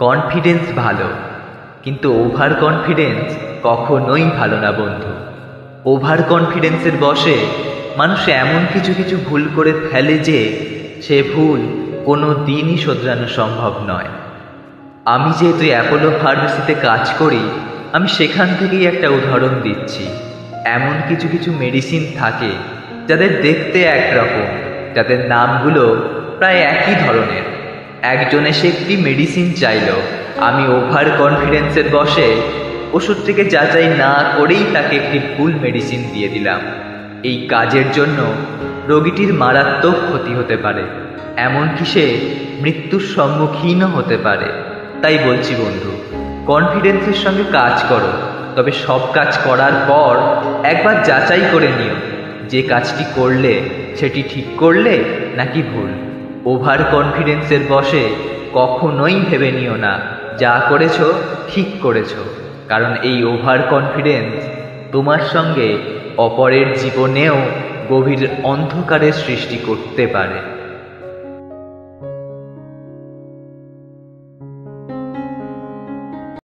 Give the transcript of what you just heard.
Confidence ভালো, কিন্তু over confidence কখনোই ভালো না বন্ধু। ওভার কনফিডেন্সের বশে মানুষ এমন কিছু কিছু ভুল করে ফেলে যে সে ভুল কোনো দিনই শোধরানো সম্ভব নয়। আমি যেহেতু অ্যাপোলো ফার্মেসিতে কাজ করি, আমি সেখান থেকেই একটা উদাহরণ দিচ্ছি। এমন কিছু কিছু মেডিসিন থাকে যাদের দেখতে একরকম, যাদের নামগুলো প্রায় একই ধরনের। একজন এসে একটি মেডিসিন চাইল, আমি ওভার কনফিডেন্সের বশে ওষুধটিকে যাচাই না করেই তাকে একটি ভুল মেডিসিন দিয়ে দিলাম। এই কাজের জন্য রোগীটির মারাত্মক ক্ষতি হতে পারে, এমনকি সে মৃত্যুর সম্মুখীনও হতে পারে। তাই বলছি বন্ধু, কনফিডেন্সের সঙ্গে কাজ করো, তবে সব কাজ করার পর একবার যাচাই করে নিও যে কাজটি করলে সেটি ঠিক করলে নাকি ভুল। ওভার কনফিডেন্সের বশে কখনোই ভেবে নিও না যা করেছো ঠিক করেছো, কারণ এই ওভার কনফিডেন্স তোমার সঙ্গে অপরের জীবনেও গভীর অন্ধকারের সৃষ্টি করতে পারে।